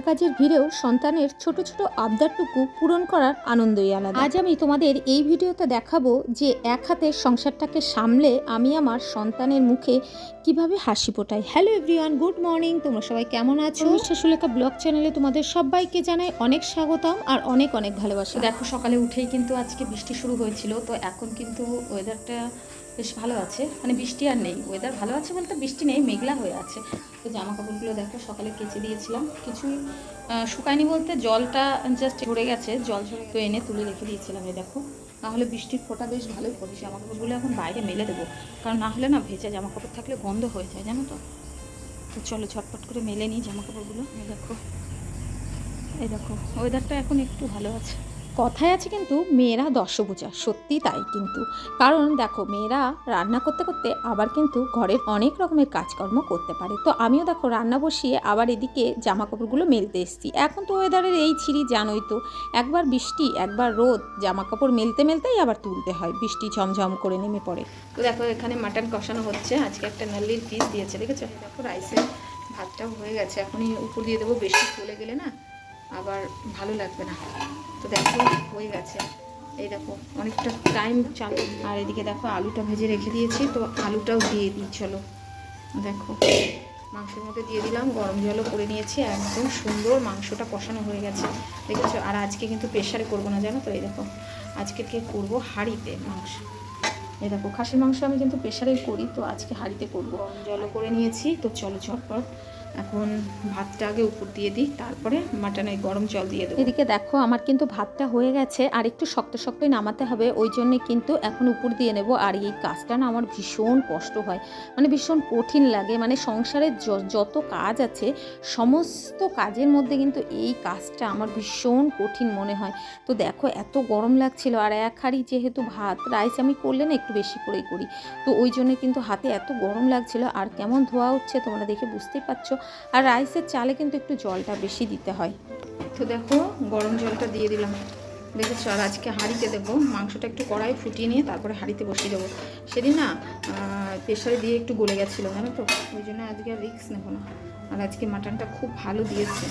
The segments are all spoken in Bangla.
হাজার কাজের ভিড়েও সন্তানের ছোট ছোট আবদারটুকু পূরণ করার আনন্দই আলাদা। আজ আমি তোমাদের এই ভিডিওতে দেখাবো যে এক হাতে সংসারটাকে সামলে আমি আমার সন্তানের মুখে কিভাবে হাসি ফোটাই। Hello everyone, good morning. তোমরা সবাই কেমন আছো? সুলেখা ব্লগ চ্যানেলে তোমাদের সবাইকে জানাই অনেক স্বাগতম আর অনেক অনেক ভালোবাসা। দেখো, সকালে উঠেই কিন্তু আজকে বৃষ্টি শুরু হয়েছিল, তো এখন কিন্তু ওয়েদারটা বেশ ভালো আছে, মানে বৃষ্টি আর নেই। ওয়েদার ভালো আছে বলতে বৃষ্টি নেই, মেঘলা হয়ে আছে। তো জামা কাপড়গুলো দেখো সকালে কেচে দিয়েছিলাম, কিছুই শুকায়নি বলতে জলটা জাস্ট ঝরে গেছে, জল ঝরে তো এনে তুলে রেখে দিয়েছিলাম। এই দেখো, নাহলে বৃষ্টির ফোঁটা বেশ ভালোই পড়েছে। জামা কাপড়গুলো এখন বাইরে মেলে দেবো, কারণ না হলে না ভেজা জামা কাপড় থাকলে গন্ধ হয়ে যায়, জানো তো। তো চলো ঝটপট করে মেলে নিই জামা কাপড়গুলো। এই দেখো ওয়েদারটা এখন একটু ভালো আছে। কথায় আছে কিন্তু মেয়েরা দশভুজা, সত্যি তাই কিন্তু। কারণ দেখো, মেয়েরা রান্না করতে করতে আবার কিন্তু ঘরের অনেক রকমের কাজকর্ম করতে পারে। তো আমিও দেখো রান্না বসিয়ে আবার এদিকে জামা কাপড়গুলো মেলতে এসেছি। এখন তো ওয়েদারের এই ছিঁড়ি, জানোই তো, একবার বৃষ্টি একবার রোদ, জামা কাপড় মেলতে মেলতেই আবার তুলতে হয়, বৃষ্টি ঝমঝম করে নেমে পড়ে। তো দেখো এখানে মাটন কষানো হচ্ছে, আজকে একটা নাল্লির পিস দিয়েছে, দেখেছো। দেখো রাইসের ভাতটাও হয়ে গেছে, এখনই উপর দিয়ে দেবো, বেশি ফুলে গেলে না আবার ভালো লাগবে না। তো দেখো হয়ে গেছে, এই দেখো অনেকটা টাইম চালু। আর এদিকে দেখো আলুটা ভেজে রেখে দিয়েছি, তো আলুটাও দিয়ে দিই। চলো দেখো, মাংসের মধ্যে দিয়ে দিলাম, গরম জলও করে নিয়েছি, একদম সুন্দর মাংসটা কষানো হয়ে গেছে, দেখেছো। আর আজকে কিন্তু প্রেশারে করবো না, জানো তো। এই দেখো আজকে করবো হাঁড়িতে মাংস। এই দেখো খাসির মাংস আমি কিন্তু প্রেশারেই করি, তো আজকে হাঁড়িতে করবো। জলও করে নিয়েছি, তো চলো ঝটপট এখন ভাতটা আগে উপর দিয়ে দিই, তারপরে মাটনে গরম জল দিয়ে দেবো। এদিকে দেখো আমার কিন্তু ভাতটা হয়ে গেছে, আর একটু শক্ত শক্তই নামাতে হবে, ওই জন্যে কিন্তু এখন উপর দিয়ে নেব। আর এই কাজটা না আমার ভীষণ কষ্ট হয়, মানে ভীষণ কঠিন লাগে। মানে সংসারের যত কাজ আছে সমস্ত কাজের মধ্যে কিন্তু এই কাজটা আমার ভীষণ কঠিন মনে হয়। তো দেখো এত গরম লাগছিল, আর এক হাঁড়ি যেহেতু ভাত, রাইস আমি করলে না একটু বেশি করেই করি, তো ওই জন্য কিন্তু হাতে এত গরম লাগছিল। আর কেমন ধোয়া উঠছে তোমরা দেখে বুঝতেই পারছো। আর রাইসের চালে কিন্তু একটু জলটা বেশি দিতে হয়। তো দেখো গরম জলটা দিয়ে দিলাম, দেখেছো। আর আজকে হাঁড়িতে দেবো মাংসটা, একটু কড়াই ফুটিয়ে নিয়ে তারপরে হাঁড়িতে বসিয়ে দেবো। সেদিন না প্রেশারে দিয়ে একটু গলে গেছিলো, জানো তো, ওই জন্য আজকে আর রিস্ক নেবো না। আর আজকে মাটনটা খুব ভালো দিয়েছে।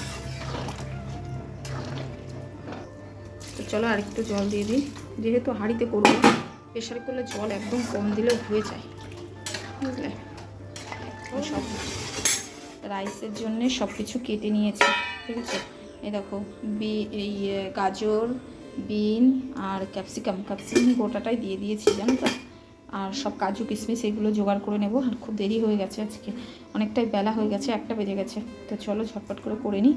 তো চলো আর একটু জল দিয়ে দিই, যেহেতু হাঁড়িতে করবো, প্রেশারে করলে জল একদম কম দিলেও হয়ে যায়, বুঝলে। সব রাইসের জন্যে সব কিছু কেটে নিয়েছি, ঠিক আছে। এই দেখো এই গাজর, বিন আর ক্যাপসিকাম গোটাটাই দিয়ে দিয়েছি, জানো তো। আর সব কাজু কিশমিশ এগুলো জোগাড় করে নেব। আর খুব দেরি হয়ে গেছে আজকে, অনেকটাই বেলা হয়ে গেছে, 1টা বেজে গেছে। তো চলো ঝটপট করে নিই,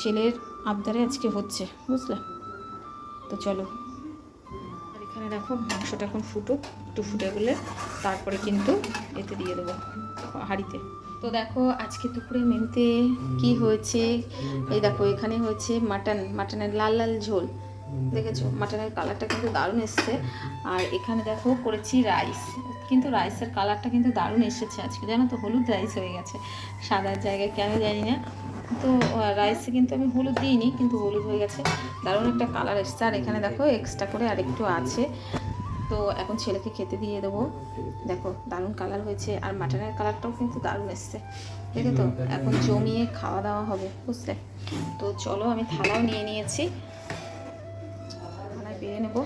ছেলের আবদারে আজকে হচ্ছে, বুঝলে। তো চলো, আর এখানে দেখো মাংসটা এখন ফুটুক, একটু ফুটে গেলে তারপরে কিন্তু এতে দিয়ে দেবো হাঁড়িতে। তো দেখো আজকে দুপুরে মেনুতে কি হয়েছে, এই দেখো এখানে হয়েছে মাটনের লাল লাল ঝোল, দেখেছো। মাটনের কালারটা কিন্তু দারুণ এসছে। আর এখানে দেখো করেছি রাইস, কিন্তু রাইসের কালারটা কিন্তু দারুণ এসেছে আজকে, জানো তো। হলুদ রাইস হয়ে গেছে, সাদার জায়গায় কেন জানি না। তো রাইসে কিন্তু আমি হলুদ দিইনি, কিন্তু হলুদ হয়ে গেছে, দারুণ একটা কালার এসছে। আর এখানে দেখো এক্সট্রা করে আরেকটু আছে, তো এখন ছেলেকে খেতে দিয়ে দেবো। দেখো দারুণ কালার হয়েছে, আর মাটনের কালারটাও কিন্তু দারুণ এসছে, দেখে তো। এখন জমিয়ে খাওয়া দাওয়া হবে, বুঝলে। তো চলো আমি থালাও নিয়ে নিয়েছি, থালায় বেড়ে নেবো।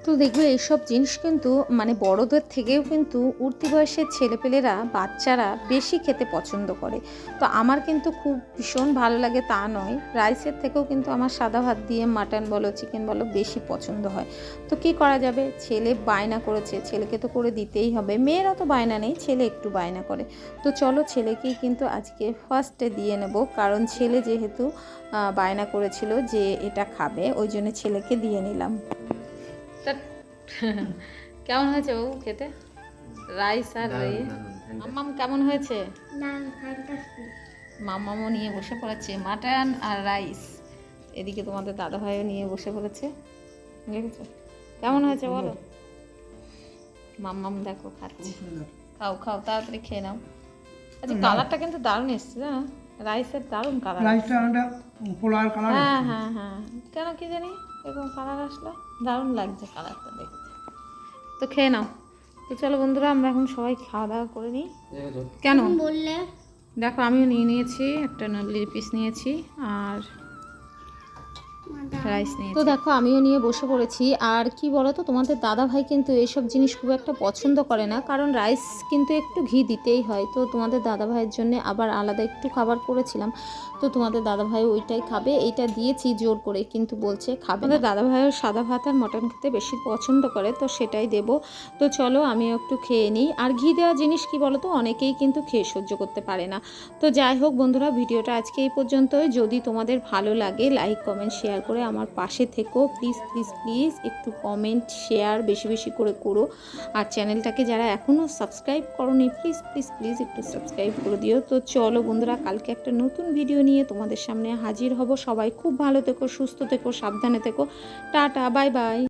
তো দেখবে এইসব জিনিস কিন্তু মানে বড়দের থেকেও কিন্তু উঠতি বয়সের ছেলেপেলেরা, বাচ্চারা বেশি খেতে পছন্দ করে। তো আমার কিন্তু খুব ভীষণ ভালো লাগে তা নয়, রাইসের থেকেও কিন্তু আমার সাদা ভাত দিয়ে মাটন বলো চিকেন বলো বেশি পছন্দ হয়। তো কী করা যাবে, ছেলে বায়না করেছে, ছেলেকে তো করে দিতেই হবে। মেয়েরা তো বায়না নেই, ছেলে একটু বায়না করে। তো চলো ছেলেকেই কিন্তু আজকে ফার্স্টে দিয়ে নেব, কারণ ছেলে যেহেতু বায়না করেছিল যে এটা খাবে, ওই জন্য ছেলেকে দিয়ে নিলাম। কেমন হয়েছে ও খেতে রাইস? আর মাম্মাম কেমন হয়েছে? মাম্মামও নিয়ে বসে পড়েছে মাটন আর রাইস, এদিকে তোমাদের দাদা ভাইও নিয়ে বসে পড়েছে, দেখেছো। কেমন হয়েছে বলো? মাম্মাম দেখো খাচ্ছে, খাও খাও তাড়াতাড়ি খেয়ে নাও। আচ্ছা কালারটা কিন্তু দারুণ এসছে, জানো, রাইসের দারুণ কালার। হ্যাঁ হ্যাঁ হ্যাঁ, কেন কি জানি এরকম কালার আসলো, দারুণ লাগছে কালারটা দেখতে। তো খেয়ে নাও। তো চলো বন্ধুরা, আমরা এখন সবাই খাওয়া দাওয়া করে নিই। কেন বললে দেখো, আমিও নিয়ে নিয়েছি, একটা নারকেলের পিস নিয়েছি আর রাইস নিয়েছি। তো দেখো আমিও নিয়ে বসে পড়েছি। আর কি বলো তো, তোমাদের দাদা ভাই কিন্তু এইসব জিনিস খুব একটা পছন্দ করে না, কারণ রাইস কিন্তু একটু ঘি দিতেই হয়। তো তোমাদের দাদা ভাইয়ের জন্য আবার আলাদা একটু খাবার করেছিলাম। তো তোমাদের দাদা ভাই ওইটাই খাবে, এইটা দিয়েছি জোর করে, কিন্তু বলছে খাবে। আমাদের দাদা ভাইয়ের সাদা ভাত আর মটন খেতে বেশি পছন্দ করে, তো সেটাই দেব। তো চলো আমিও একটু খেয়ে নিই। আর ঘি দেওয়া জিনিস কি বলো তো, অনেকেই কিন্তু খেয়ে সহ্য করতে পারে না। তো যাই হোক বন্ধুরা, ভিডিওটা আজকে এই পর্যন্তই। যদি তোমাদের ভালো লাগে লাইক কমেন্ট শেয়ার করে আমার পাশে থেকো। প্লিজ প্লিজ প্লিজ একটু কমেন্ট শেয়ার বেশি বেশি করে করো। আর চ্যানেলটাকে যারা এখনও সাবস্ক্রাইব করোনি, প্লিজ প্লিজ প্লিজ একটু সাবস্ক্রাইব করে দিও। তো চলো বন্ধুরা, কালকে একটা নতুন ভিডিও নিয়ে তোমাদের সামনে হাজির হব। সবাই খুব ভালো থেকো, সুস্থ থেকো, সাবধানে থেকো। Tata, bye bye.